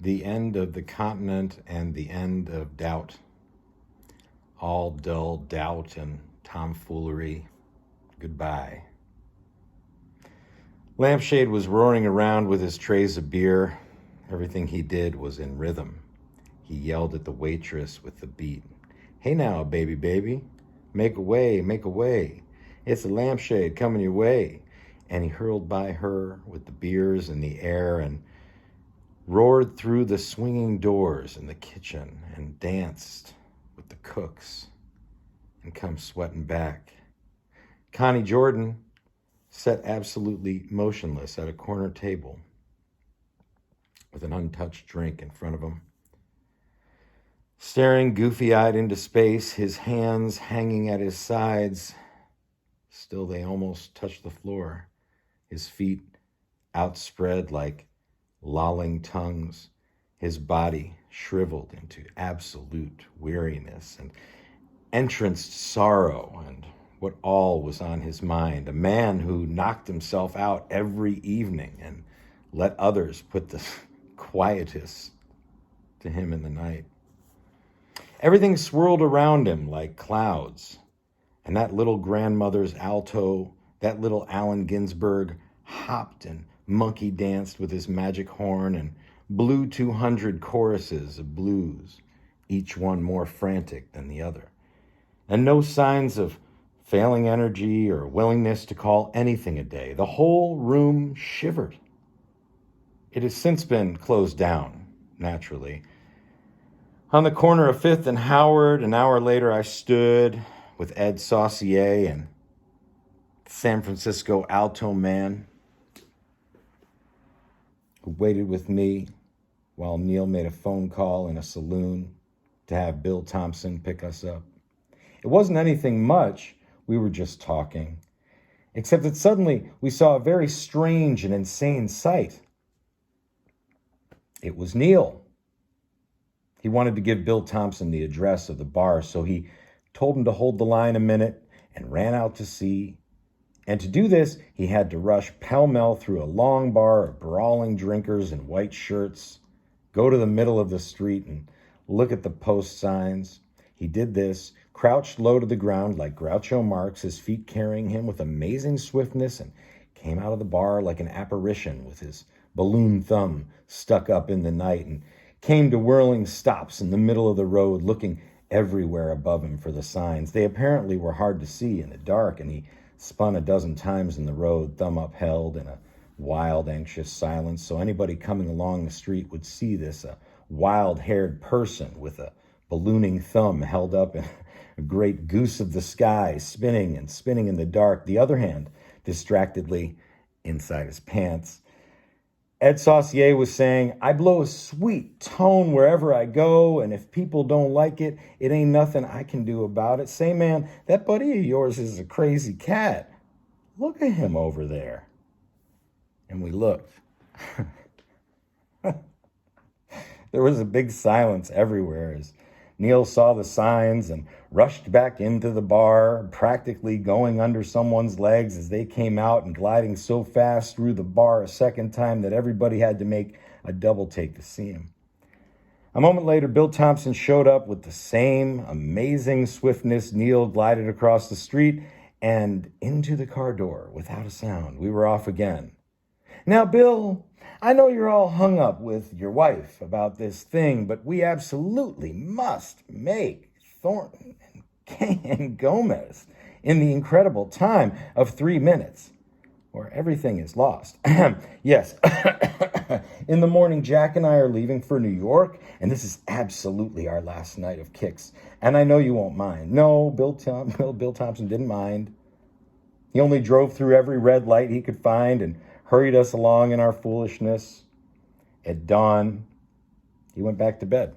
The end of the continent and the end of doubt. All dull doubt and tomfoolery. Goodbye. Lampshade was roaring around with his trays of beer. Everything he did was in rhythm. He yelled at the waitress with the beat. Hey now, baby, baby. Make a way, make a way. It's a lampshade coming your way. And he hurled by her with the beers in the air and roared through the swinging doors in the kitchen and danced with the cooks and come sweating back. Connie Jordan sat absolutely motionless at a corner table with an untouched drink in front of him, staring goofy-eyed into space, his hands hanging at his sides. Still, they almost touched the floor, his feet outspread like lolling tongues, his body shriveled into absolute weariness and entranced sorrow and what all was on his mind. A man who knocked himself out every evening and let others put the quietus to him in the night. Everything swirled around him like clouds, and that little grandmother's alto, that little Allen Ginsberg, hopped and monkey danced with his magic horn and blew 200 choruses of blues, each one more frantic than the other. And no signs of failing energy or willingness to call anything a day. The whole room shivered. It has since been closed down, naturally. On the corner of 5th and Howard, an hour later, I stood with Ed Saucier and San Francisco alto man who waited with me while Neal made a phone call in a saloon to have Bill Thompson pick us up. It wasn't anything much. We were just talking. Except that suddenly we saw a very strange and insane sight. It was Neal. He wanted to give Bill Thompson the address of the bar, so he told him to hold the line a minute and ran out to see. And to do this, he had to rush pell-mell through a long bar of brawling drinkers in white shirts, go to the middle of the street and look at the post signs. He did this, crouched low to the ground like Groucho Marx, his feet carrying him with amazing swiftness, and came out of the bar like an apparition with his balloon thumb stuck up in the night, and came to whirling stops in the middle of the road, looking everywhere above him for the signs. They apparently were hard to see in the dark, and he spun a dozen times in the road, thumb upheld in a wild, anxious silence, so anybody coming along the street would see this, a wild-haired person with a ballooning thumb held up in a great goose of the sky, spinning and spinning in the dark, the other hand distractedly inside his pants. Ed Saucier was saying, I blow a sweet tone wherever I go, and if people don't like it, it ain't nothing I can do about it. Say, man, that buddy of yours is a crazy cat. Look at him over there. And we looked. There was a big silence everywhere as Neal saw the signs and rushed back into the bar, practically going under someone's legs as they came out and gliding so fast through the bar a second time that everybody had to make a double take to see him. A moment later, Bill Thompson showed up with the same amazing swiftness. Neal glided across the street and into the car door without a sound. We were off again. Now, Bill, I know you're all hung up with your wife about this thing, but we absolutely must make Thornton and Gomez in the incredible time of 3 minutes, or everything is lost. Yes, in the morning, Jack and I are leaving for New York, and this is absolutely our last night of kicks, and I know you won't mind. No, Bill Thompson didn't mind. He only drove through every red light he could find and hurried us along in our foolishness. At dawn, he went back to bed.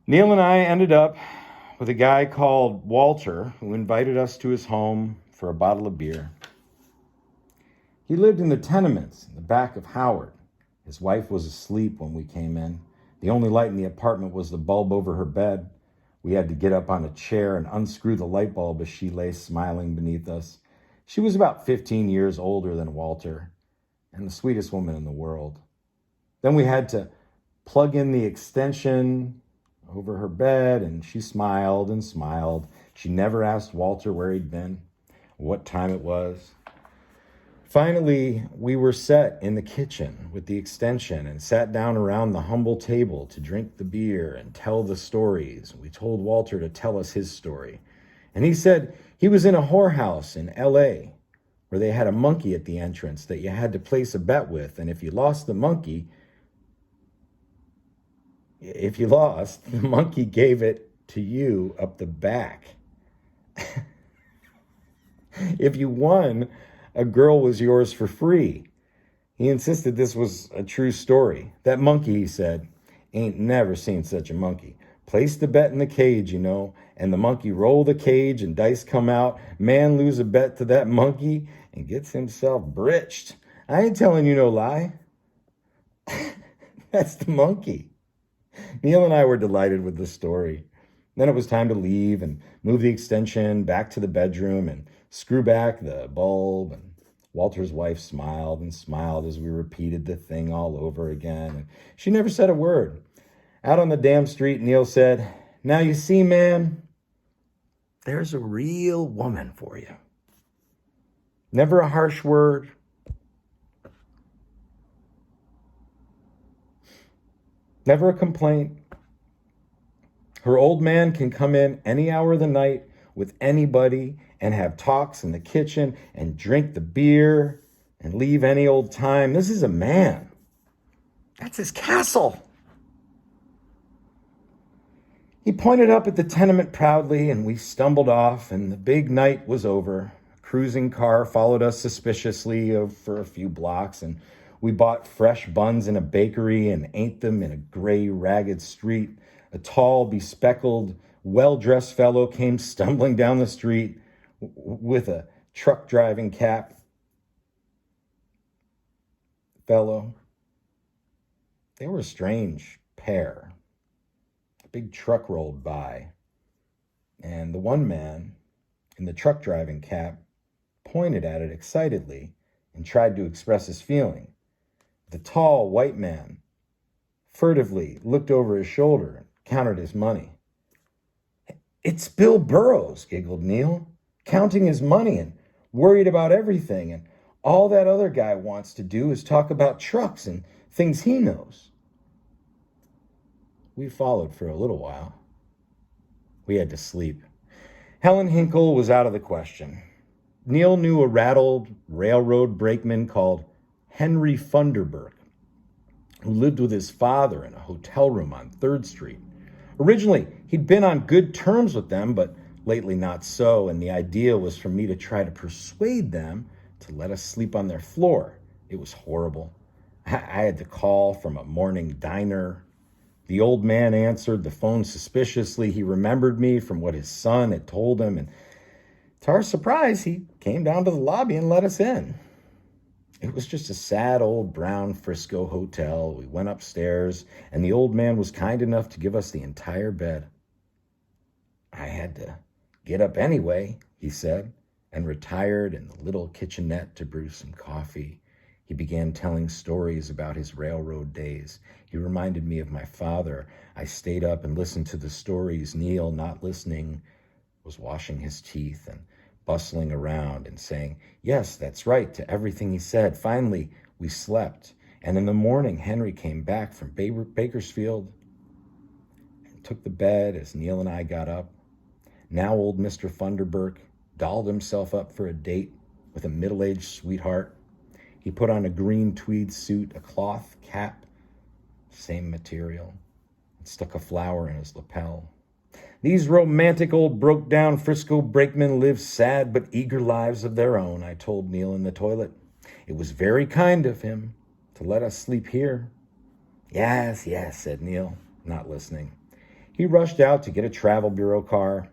Neal and I ended up with a guy called Walter who invited us to his home for a bottle of beer. He lived in the tenements in the back of Howard. His wife was asleep when we came in. The only light in the apartment was the bulb over her bed. We had to get up on a chair and unscrew the light bulb as she lay smiling beneath us. She was about 15 years older than Walter. and the sweetest woman in the world. Then we had to plug in the extension over her bed, and she smiled and smiled. She never asked Walter where he'd been, what time it was. Finally, we were set in the kitchen with the extension and sat down around the humble table to drink the beer and tell the stories. We told Walter to tell us his story. And he said he was in a whorehouse in L.A., where they had a monkey at the entrance that you had to place a bet with. And if you lost, the monkey gave it to you up the back. If you won, a girl was yours for free. He insisted this was a true story. That monkey, he said, ain't never seen such a monkey. Place the bet in the cage, and the monkey roll the cage and dice come out. Man lose a bet to that monkey and gets himself britched. I ain't telling you no lie. That's the monkey. Neal and I were delighted with the story. Then it was time to leave and move the extension back to the bedroom and screw back the bulb. And Walter's wife smiled and smiled as we repeated the thing all over again. And she never said a word. Out on the damn street, Neal said, "Now you see, man, there's a real woman for you. Never a harsh word. Never a complaint. Her old man can come in any hour of the night with anybody and have talks in the kitchen and drink the beer and leave any old time. This is a man. That's his castle." He pointed up at the tenement proudly, and we stumbled off, and the big night was over. A cruising car followed us suspiciously for a few blocks, and we bought fresh buns in a bakery and ate them in a gray, ragged street. A tall, bespectacled, well-dressed fellow came stumbling down the street with a truck driving cap. Fellow. They were a strange pair. A big truck rolled by, and the one man in the truck driving cap pointed at it excitedly and tried to express his feeling. The tall white man furtively looked over his shoulder and counted his money. "It's Bill Burroughs," giggled Neal, "counting his money and worried about everything, and all that other guy wants to do is talk about trucks and things he knows." We followed for a little while. We had to sleep. Helen Hinkle was out of the question. Neal knew a rattled railroad brakeman called Henry Funderburk, who lived with his father in a hotel room on 3rd Street. Originally, he'd been on good terms with them, but lately not so, and the idea was for me to try to persuade them to let us sleep on their floor. It was horrible. I had to call from a morning diner. The old man answered the phone suspiciously. He remembered me from what his son had told him, and to our surprise, he came down to the lobby and let us in. It was just a sad old brown Frisco hotel. We went upstairs, and the old man was kind enough to give us the entire bed. "I had to get up anyway," he said, and retired in the little kitchenette to brew some coffee. He began telling stories about his railroad days. He reminded me of my father. I stayed up and listened to the stories. Neal, not listening, was washing his teeth and bustling around and saying, "Yes, that's right," to everything he said. Finally, we slept. And in the morning, Henry came back from Bakersfield and took the bed as Neal and I got up. Now old Mr. Funderburk dolled himself up for a date with a middle-aged sweetheart. He put on a green tweed suit, a cloth cap, same material, and stuck a flower in his lapel. These romantic old broke-down Frisco brakemen live sad but eager lives of their own, I told Neal in the toilet. It was very kind of him to let us sleep here. Yes, said Neal, not listening. He rushed out to get a travel bureau car.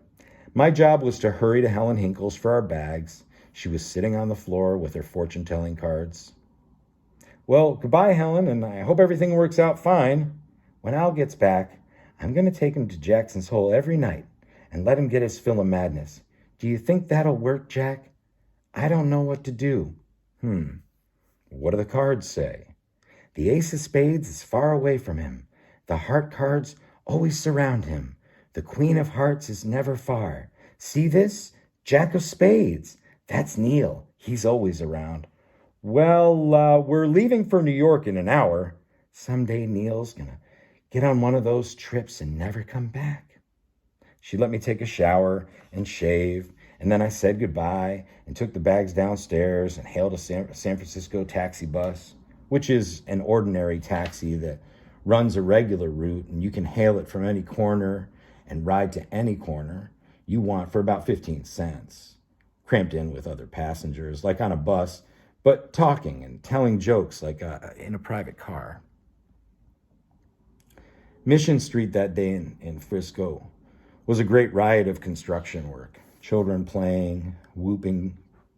My job was to hurry to Helen Hinkle's for our bags. She was sitting on the floor with her fortune-telling cards. "Well, goodbye, Helen, and I hope everything works out fine. When Al gets back, I'm going to take him to Jackson's Hole every night and let him get his fill of madness. Do you think that'll work, Jack? I don't know what to do." What do the cards say? The ace of spades is far away from him. The heart cards always surround him. The queen of hearts is never far. See this? Jack of spades. That's Neal. He's always around. Well, we're leaving for New York in an hour. Someday Neal's gonna get on one of those trips and never come back. She let me take a shower and shave, and then I said goodbye and took the bags downstairs and hailed a San Francisco taxi bus, which is an ordinary taxi that runs a regular route, and you can hail it from any corner and ride to any corner you want for about 15 cents, cramped in with other passengers, like on a bus, but talking and telling jokes like in a private car. Mission Street that day in Frisco was a great riot of construction work. Children playing, whooping,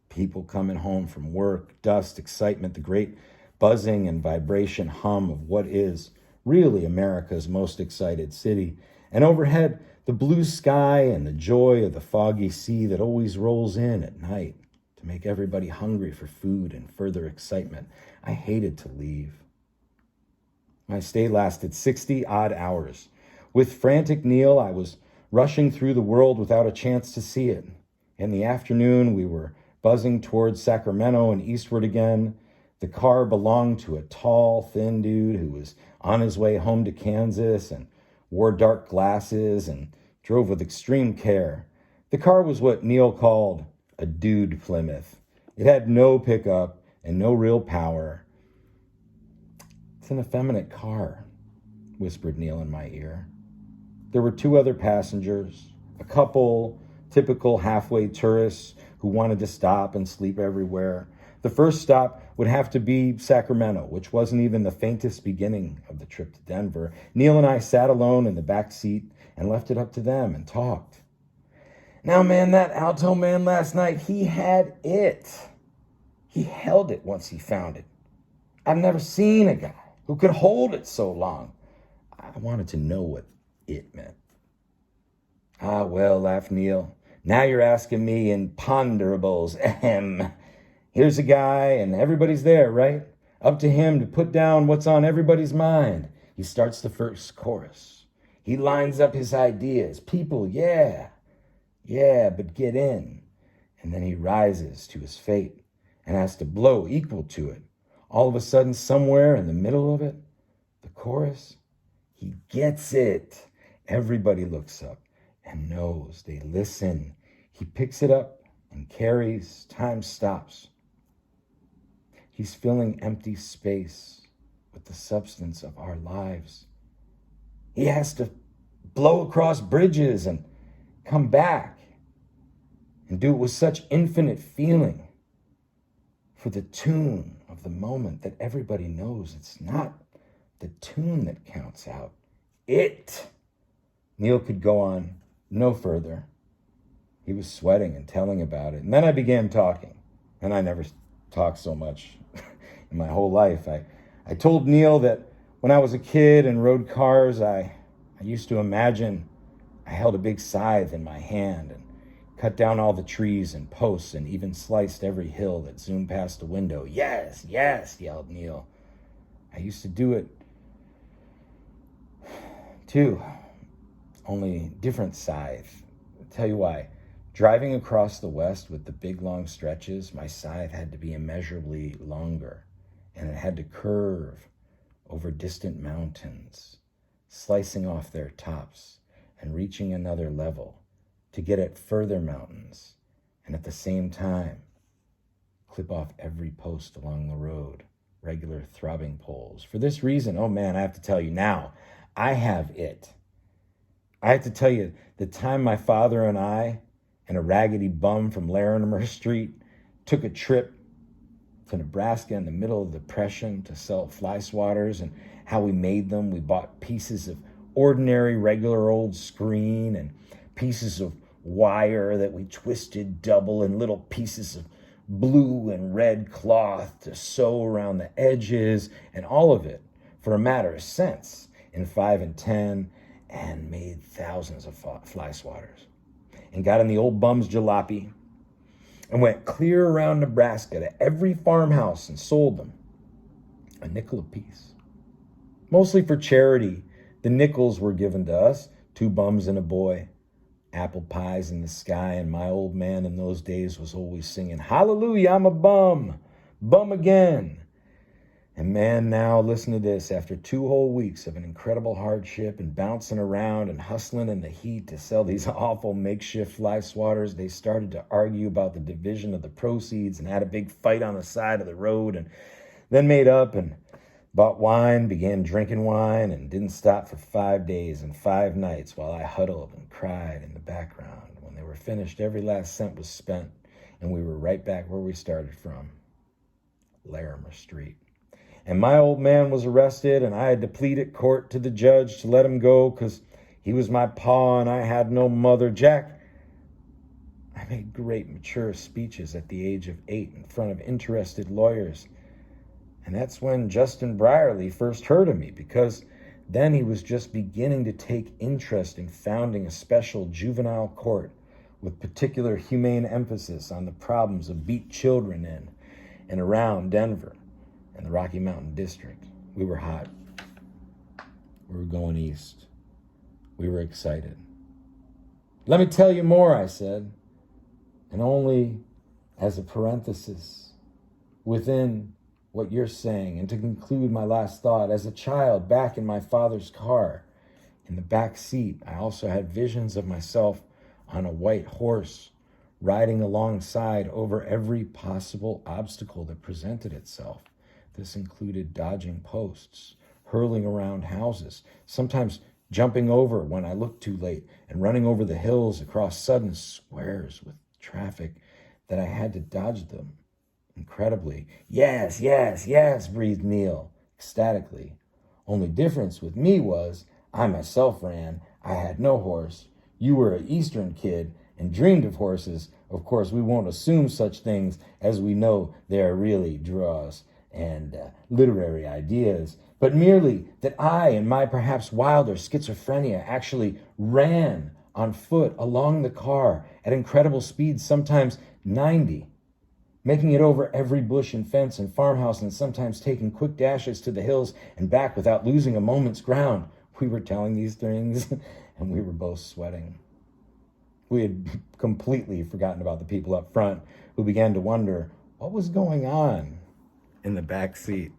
people coming home from work, dust, excitement, the great buzzing and vibration hum of what is really America's most excited city. And overhead, the blue sky and the joy of the foggy sea that always rolls in at night to make everybody hungry for food and further excitement. I hated to leave. My stay lasted 60-odd hours. With frantic Neal, I was rushing through the world without a chance to see it. In the afternoon, we were buzzing towards Sacramento and eastward again. The car belonged to a tall, thin dude who was on his way home to Kansas and wore dark glasses and drove with extreme care. The car was what Neal called a dude Plymouth. It had no pickup and no real power. It's an effeminate car, whispered Neal in my ear. There were 2 other passengers, a couple typical halfway tourists who wanted to stop and sleep everywhere. The first stop would have to be Sacramento, which wasn't even the faintest beginning of the trip to Denver. Neal and I sat alone in the back seat and left it up to them and talked. Now, man, that alto man last night, he had it. He held it once he found it. I've never seen a guy who could hold it so long. I wanted to know what it meant. Ah, well, laughed Neal. Now you're asking me imponderables. Ahem. Here's a guy and everybody's there, right? Up to him to put down what's on everybody's mind. He starts the first chorus. He lines up his ideas. People, yeah, but get in. And then he rises to his fate and has to blow equal to it. All of a sudden, somewhere in the middle of it, the chorus, he gets it. Everybody looks up and knows. They listen. He picks it up and carries. Time stops. He's filling empty space with the substance of our lives. He has to blow across bridges and come back and do it with such infinite feeling for the tune of the moment that everybody knows it's not the tune that counts out. It. Neal could go on no further. He was sweating and telling about it. And then I began talking. And I never talked so much in my whole life. I told Neal that when I was a kid and rode cars, I used to imagine I held a big scythe in my hand and cut down all the trees and posts and even sliced every hill that zoomed past the window. Yes, yelled Neal. I used to do it too, only different scythe. I'll tell you why. Driving across the West with the big long stretches, my scythe had to be immeasurably longer, and it had to curve over distant mountains, slicing off their tops and reaching another level to get at further mountains, and at the same time, clip off every post along the road, regular throbbing poles. For this reason, oh man, I have to tell you now, I have it. I have to tell you, the time my father and I and a raggedy bum from Larimer Street took a trip to Nebraska in the middle of the Depression to sell fly swatters and how we made them. We bought pieces of ordinary, regular old screen and pieces of wire that we twisted double and little pieces of blue and red cloth to sew around the edges, and all of it for a matter of cents in 5 and 10, and made thousands of fly swatters. And got in the old bum's jalopy and went clear around Nebraska to every farmhouse and sold them. a nickel apiece. Mostly for charity. The nickels were given to us, 2 bums and a boy. Apple pies in the sky, and my old man in those days was always singing, "Hallelujah, I'm a bum, bum again." And man, now listen to this. After 2 whole weeks of an incredible hardship and bouncing around and hustling in the heat to sell these awful makeshift fly swatters, they started to argue about the division of the proceeds and had a big fight on the side of the road, and then made up and bought wine, began drinking wine, and didn't stop for 5 days and 5 nights while I huddled and cried in the background. When they were finished, every last cent was spent, and we were right back where we started from, Larimer Street. And my old man was arrested, and I had to plead at court to the judge to let him go because he was my pa and I had no mother. Jack, I made great mature speeches at the age of 8 in front of interested lawyers. And that's when Justin Brierly first heard of me, because then he was just beginning to take interest in founding a special juvenile court with particular humane emphasis on the problems of beat children in and around Denver and the Rocky Mountain District. We were hot. We were going east. We were excited. "Let me tell you more," I said, and only as a parenthesis within what you're saying, and to conclude my last thought, as a child back in my father's car, in the back seat, I also had visions of myself on a white horse, riding alongside over every possible obstacle that presented itself. This included dodging posts, hurling around houses, sometimes jumping over when I looked too late, and running over the hills across sudden squares with traffic that I had to dodge them. Incredibly. "Yes, yes, yes," breathed Neal, ecstatically. Only difference with me was I myself ran. I had no horse. You were an Eastern kid and dreamed of horses. Of course, we won't assume such things, as we know they are really draws and literary ideas, but merely that I, in my perhaps wilder schizophrenia, actually ran on foot along the car at incredible speeds, sometimes 90, making it over every bush and fence and farmhouse, and sometimes taking quick dashes to the hills and back without losing a moment's ground. We were telling these things, and we were both sweating. We had completely forgotten about the people up front, who began to wonder what was going on in the back seat.